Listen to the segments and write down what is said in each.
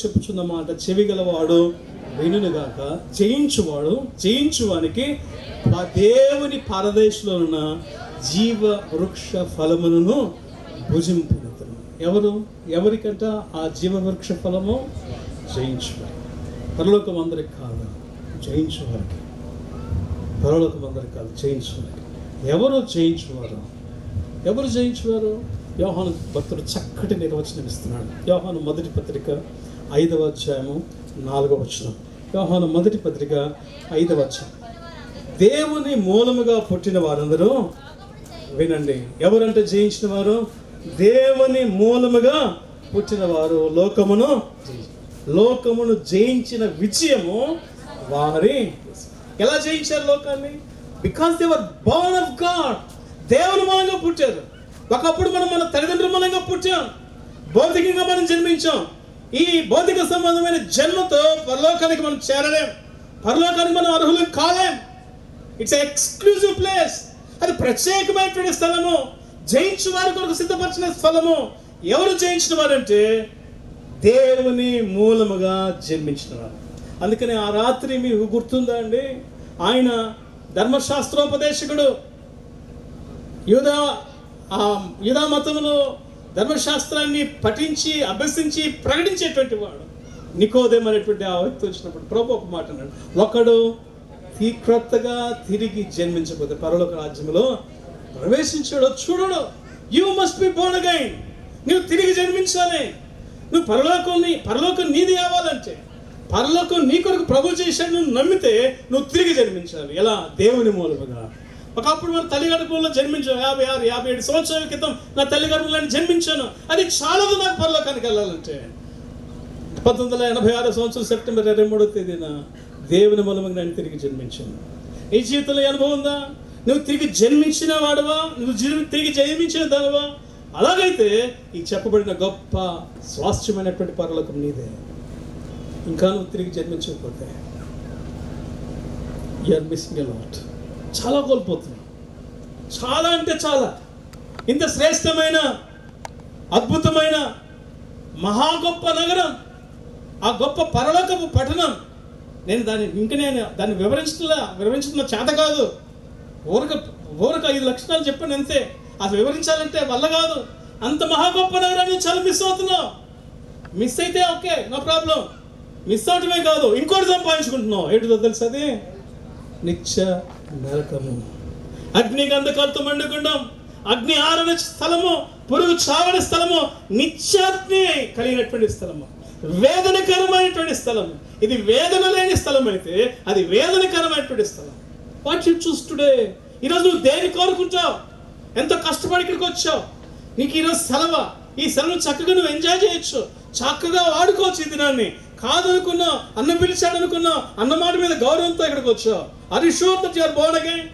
చెప్పుచున్న మాట చెవి గలవాడు వినుగాక, జయించువానికి ఆ దేవుని పరదేశంలో ఉన్న జీవ వృక్ష ఫలములను భుజింపును. ఎవరికంట ఆ జీవ వృక్ష ఫలము? జయించువారు. పరలోకం అందరికి కాదు, జయించువారికి. పరలోకం అందరికి కాదు, జయించువారికి. ఎవరు జయించువారు? యోహాను భక్తుడు చక్కటి నిర్వచనం ఇస్తున్నాడు. యోహాను మొదటి పత్రిక 5వ అధ్యాయము 4వ వచనం. యోహాను మొదటి పత్రిక 5వ అధ్యాయం. దేవుని మూలముగా పుట్టిన వారందరూ వినండి. ఎవరంటే జయించిన వారు? దేవుని మూలముగా పుట్టిన వారు లోకమును జయించిన విజయము వారి. ఎలా జయించారు లోకాన్ని? Because they were born of God. దేవుని మూలంగా పుట్టారు. ఒకప్పుడు మన తల్లిదండ్రుల మూలంగా పుట్టాం, భౌతికంగా మనం జన్మించాం. ఈ భౌతిక సంబంధమైన జన్మతో పరలోకానికి మనం చేరలేం, పరలోకానికి మనం అర్హులం కాలేం. It's exclusive place. అది ప్రత్యేకమైనటువంటి స్థలము, జయించు వారి కొరకు సిద్ధపరిచిన స్థలము. ఎవరు జయించిన వారంటే దేవుని మూలముగా జన్మించిన వారు. అందుకని ఆ రాత్రి మీకు గుర్తుందా అండి? ఆయన ధర్మశాస్త్రోపదేశకుడు, యూదా మతములో ధర్మశాస్త్రాన్ని పఠించి అభ్యసించి ప్రకటించేటువంటి వాడు నికోదేము అనేటువంటి ఆ వ్యక్తి వచ్చినప్పుడు ప్రభు ఒక మాట అన్నాడు, ఒకడు క్రొత్తగా తిరిగి జన్మించకపోతే పరలోక రాజ్యంలో ప్రవేశించాడో చూడడు. You must be born again. నువ్వు తిరిగి జన్మించాలి. నువ్వు పరలోకం నీది కావాలంటే, పరలోకం నీ కొరకు ప్రభు చేశాడు నువ్వు నమ్మితే నువ్వు తిరిగి జన్మించాలి. ఎలా? దేవుని మూలముగా. ఒకప్పుడు మన తల్లి గర్భంలో జన్మించాను, 57 సంవత్సరాల క్రితం నా తల్లి గర్భంలో జన్మించాను. అది చాలదు నాకు పరలోకానికి వెళ్ళాలంటే. 1986 సంవత్సరం సెప్టెంబర్ 23వ తేదీన దేవుని మూలముగా నేను తిరిగి జన్మించాను. ఈ జీవితంలో అనుభవం ఉందా? నువ్వు తిరిగి జన్మించిన వాడువా? నువ్వు తిరిగి జన్మించిన దానివా? అలాగైతే ఈ చెప్పబడిన గొప్ప స్వాస్థ్యమైనటువంటి పరలోకం నీదే. ఇంకా నువ్వు తిరిగి జన్మించకపోతే you are missing a lot. చాలా కోల్పోతున్నావు. చాలా అంటే చాలా. ఇంత శ్రేష్టమైన, అద్భుతమైన, మహా గొప్ప నగరం, ఆ గొప్ప పరలోకపు పట్టణం, నేను దాన్ని వివరించడం చేత కాదు. ఊరక 5 లక్షణాలు చెప్పాను అంతే. అసలు వివరించాలంటే వల్ల కాదు. అంత మహా గొప్ప నగరాన్ని చాలా మిస్ అవుతున్నావు. మిస్ అయితే ఓకే, నో ప్రాబ్లం. మిస్ అవటమే కాదు, ఇంకోటి సంపాదించుకుంటున్నావు. ఏంటిదో తెలుసు? అది నిత్య నరకము, అగ్ని గంధకాలతో మండుకుండం, అగ్ని ఆరని స్థలము, పురుగు చావని స్థలము, నిత్యాగ్ని కలిగినటువంటి స్థలము, వేదనకరమైనటువంటి స్థలము. ఇది వేదన లేని స్థలం అయితే అది వేదనకరమైనటువంటి స్థలం. What you choose today? ఈరోజు నువ్వు దేని కోరుకుంటావు? ఎంతో కష్టపడి ఇక్కడికి వచ్చావు. నీకు ఈరోజు సెలవు. ఈ సెలవును చక్కగా నువ్వు ఎంజాయ్ చేయొచ్చు, చక్కగా వాడుకోవచ్చు. ఈ దినాన్ని కాదనుకున్నావు, అన్న పిలిచాడు అనుకున్నావు, అన్న మాట మీద గౌరవంతో ఇక్కడికి వచ్చావు. Are you sure that you are born again?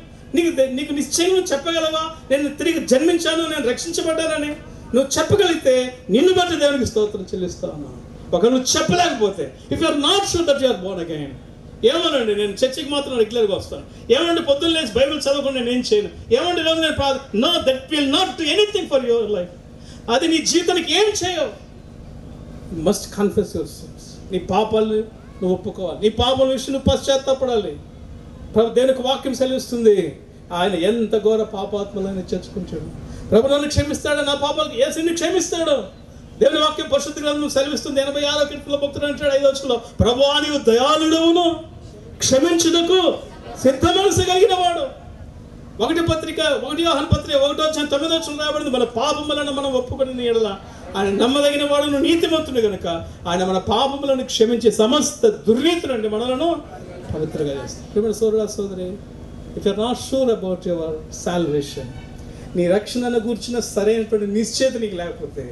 నీకు నిశ్చయం చెప్పగలవా? నేను తిరిగి జన్మించాను, నేను రక్షించబడ్డానని నువ్వు చెప్పగలిగితే నిన్ను బట్టి దేవునికి స్తోత్రం చెల్లిస్తా ఉన్నాను. ఒక నువ్వు చెప్పలేకపోతే, if you are not sure that you are born again, ఏమనండి నేను చర్చికి మాత్రం రెగ్యులర్గా వస్తాను, ఏమండి పొద్దున్న లేచి బైబిల్ చదవకుండా నేను ఏం చేయను, ఏమండి రోజు నేను no, that will not do anything for your life. అది నీ జీవితానికి ఏం చేయవు. Must confess your sins. నీ పాపాలను నువ్వు ఒప్పుకోవాలి. నీ పాపాల విషయం నువ్వు పశ్చాత్తాపడాలి. దేవునికి వాక్యం సెలవిస్తుంది, ఆయన ఎంత ఘోర పాపాత్మలను చేర్చుకుంటాడు. ప్రభు నన్ను క్షమిస్తాడు, నా పాపాలకు యేసుని క్షమిస్తాడు. దేవుని వాక్యం పరిశుద్ధ గ్రంథం సెలవిస్తుంది. 86వ కీర్తనలో భక్తుడు అంటాడు 5వ వచనంలో, ప్రభువా నీవు దయాళుడవును, క్షమించుటకు సిద్ధ మనసు కలిగిన వాడు. 1 యోహాను పత్రిక 1వ అధ్యాయం 9వ వచనం రాబడింది, మన పాపములను మనం ఒప్పుకొని ఎడల ఆయన నమ్మదగిన వాడును నీతిమంతుడు కనుక ఆయన మన పాపములను క్షమించి సమస్త దుర్నీతి నుండి మనలను పవిత్రంగా చేస్తాడు. సోదరా సోదరి, if you are not sure about your salvation, నీ రక్షణను గూర్చిన సరైనటువంటి నిశ్చయత నీకు లేకపోతే,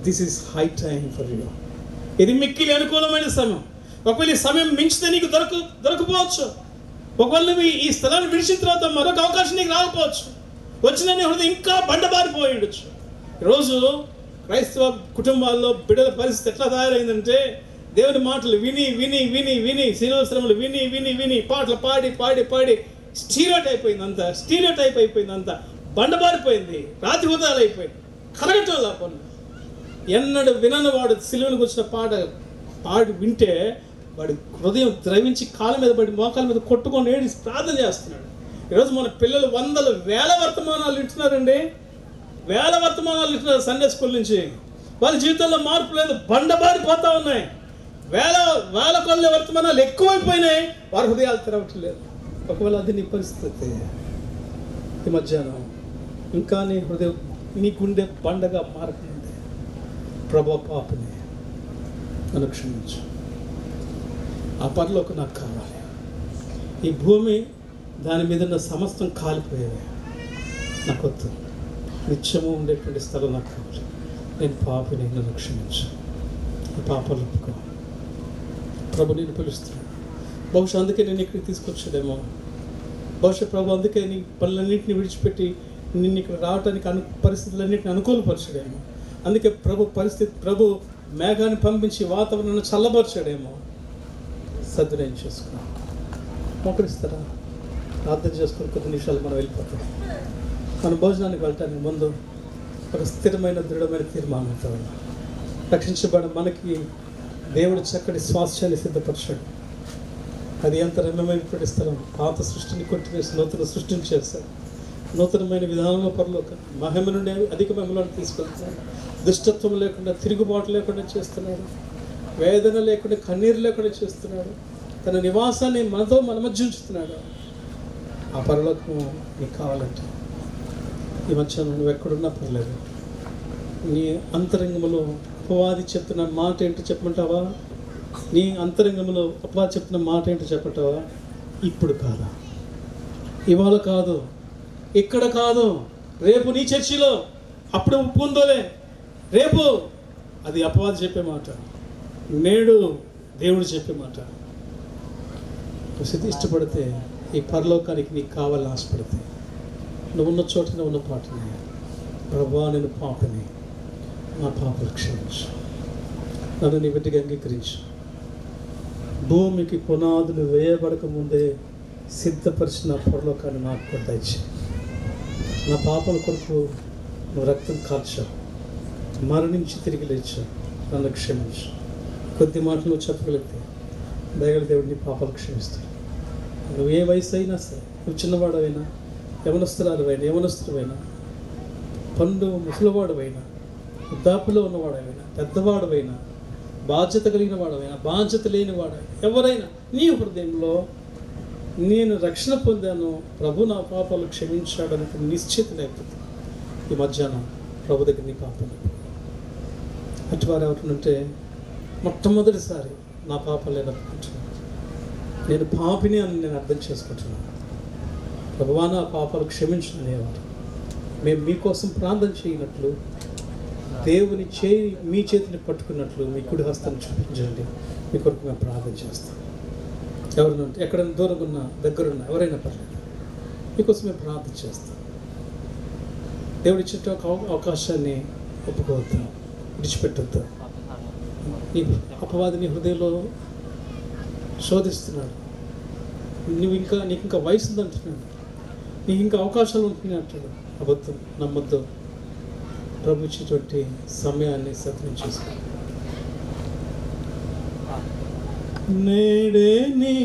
this is high time for you. ఇది మిక్కిలి అనుకూలమైన సమయం. ఒకవేళ ఈ సమయం మించితే నీకు దొరకపోవచ్చు. ఒకవేళ నువ్వు ఈ స్థలాన్ని విడిచిన తర్వాత మరొక అవకాశం నీకు రాకపోవచ్చు. వచ్చిన నీ హృదయం ఇంకా బండబారిపోయి ఉండొచ్చు. ఈరోజు క్రైస్తవ కుటుంబాల్లో బిడ్డల పరిస్థితి ఎట్లా తయారైందంటే, దేవుని మాటలు విని విని విని విని శిరోశ్రమలు విని విని విని పాటలు పాడి పాడి పాడి స్టీరియోటైప్ అయిపోయింది. అంతా బండబారిపోయింది, రాతి హృదయాలు అయిపోయింది, కరగటం పనులు. ఎన్నడు వినని వాడు సిలువను కూర్చున్న పాట వాడు వింటే వాడి హృదయం ద్రవించి కాళ్ళ మీద పడి మోకాల మీద కొట్టుకొని ఏడి ప్రార్థన చేస్తున్నాడు. ఈరోజు మన పిల్లలు వందల వేల వర్తమానాలు వింటున్నారండి, వేల వర్తమానాలు వింటున్నారు సండే స్కూల్ నుంచి. వాళ్ళ జీవితంలో మార్పు లేదు, బండబారిపోతూ ఉన్నాయి. వేల కొల్ల వర్తమానాలు ఎక్కువైపోయినాయి, వారి హృదయాలు తెరవట్లేదు. ఒకవేళ అది నీ పరిస్థితి, ఈ మధ్యాహ్నం ఇంకా నీ హృదయం నీ గుండె బండగా మారకముందే ప్రభు పాపని నన్ను క్షమించు, ఆ పరలోకం నాకు కావాలి. ఈ భూమి దాని మీద ఉన్న సమస్తం కాలిపోయేది నాకు వద్దు, నిత్యము ఉండేటువంటి స్థలం నాకు కావాలి. నేను పాపిని, నన్ను క్షమించు, ఈ పాపాలు ఒప్పుకో. ప్రభు నేను పిలుస్తున్నాను. బహుశా అందుకే నేను ఇక్కడికి తీసుకొచ్చాడేమో, బహుశా ప్రభు అందుకే నీ పనులన్నింటినీ విడిచిపెట్టి నిన్ను ఇక్కడ రావడానికి పరిస్థితులన్నింటిని అనుకూలపరచాడేమో. అందుకే ప్రభు మేఘాన్ని పంపించి వాతావరణాన్ని చల్లబరచాడేమో. సద్వినియోగం చేసుకున్నాం. మోకరిస్తారా? ప్రార్థన చేసుకుని కొద్ది నిమిషాలు మనం వెళ్ళిపోతాం. మన భోజనానికి వెళ్ళటానికి ముందు ఒక స్థిరమైన దృఢమైన తీర్మానంతో రక్షించబడిన మనకి దేవుడు చక్కటి స్వాస్థ్యాన్ని సిద్ధపరిచాడు. అది ఎంత రమ్యమైనటువంటి స్థలం. పాత సృష్టిని కొట్టివేసి నూతన సృష్టిని చేశాడు. నూతనమైన విధానంలో పరలోక మహిమ నుండి అధిక మహిమలను తీసుకెళ్తున్నాడు. దుష్టత్వం లేకుండా, తిరుగుబాటు లేకుండా చేస్తున్నాడు. వేదన లేకుండా, కన్నీరు లేకుండా చేస్తున్నాడు. తన నివాసాన్ని మన మధ్య ఉంచుతున్నాడు. ఆ పరలోకం నీకు కావాలంటే ఈ మధ్య నువ్వు ఎక్కడున్నా పర్లేదు, నీ అంతరంగంలో అపవాది చెప్తున్న మాట ఏంటో చెప్పమంటావా? నీ అంతరంగంలో అపవాది చెప్తున్న మాట ఏంటో చెప్పమంటావా? ఇప్పుడు కాదా, ఇవాళ కాదు, ఇక్కడ కాదు, రేపు నీ చర్చిలో, అప్పుడు ఒప్పుకుందోలే. రేపు అది అపవాది చెప్పే మాట, నేడు దేవుడు చెప్పే మాట. ఇష్టపడితే ఈ పరలోకానికి నీకు కావాలని ఆశపడితే నువ్వు ఉన్న చోటనే ఉన్న పాటనే, ప్రభువా నేను పాపని, నా పాపలు క్షమించు, నన్ను నీ బిడ్డగా అంగీకరించు. భూమికి పునాదులు వేయబడక ముందే సిద్ధపరిచిన పరలోకాన్ని నాకు కూడా దయచేయి. నా పాపల కొరకు నువ్వు రక్తం కార్చావు, మరణించి తిరిగి లేచావు, నన్ను క్షమించు. కొద్ది మాటలు నువ్వు చెప్పగలిగితే దయగల దేవుడు నీ పాపాలు క్షమిస్తాడు. నువ్వు ఏ వయసు అయినా సరే, నువ్వు చిన్నవాడవైనా, యవనస్తుడైనా, పండు ముసలివాడవైనా, వృద్ధాప్యలో ఉన్నవాడైనా, పెద్దవాడవైనా, బాధ్యత కలిగిన వాడవైనా, బాధ్యత లేని వాడైనా, ఎవరైనా నీ హృదయంలో నేను రక్షణ పొందాను, ప్రభు నా పాపాలు క్షమించాడని నిశ్చిత లేకపోతే ఈ మధ్యాహ్నం ప్రభు దగ్గర నీ పాపాలు అటువారు ఎవరుంటే మొట్టమొదటిసారి నా పాపాలు లేదనుకుంటున్నాను, నేను పాపిని అని నేను అర్థం చేసుకుంటున్నాను, ప్రభువా నా పాపాలు క్షమించు అనేవారు. మేము మీకోసం ప్రార్థన చేయనట్లు, దేవుని మీ చేతిని పట్టుకున్నట్లు మీ కుడి హస్తాన్ని చూపించండి, మీ కొరకు మేము ప్రార్థన చేస్తాం. ఎవరైనా ఎక్కడైనా దూరంగా ఉన్నా, దగ్గరున్నా, ఎవరైనా పర్లేదు, మీకోసం మేము ప్రార్థన చేస్తాం. దేవుడి చుట్టూ ఒక అవకాశాన్ని ఒప్పుకోవద్దు, విడిచిపెట్టొద్దు. నీ అపవాది నీ హృదయంలో శోధిస్తున్నాడు. నీకు ఇంకా వయసు ఉందంటున్నాడు, నీకు ఇంకా అవకాశాలు ఉంటున్నాయి అంటాడు. అబద్ధం నమ్మొద్దు. ప్రభు ఇచ్చేటువంటి సమయాన్ని సద్వినియోగం చేసుకో. నేడే నీ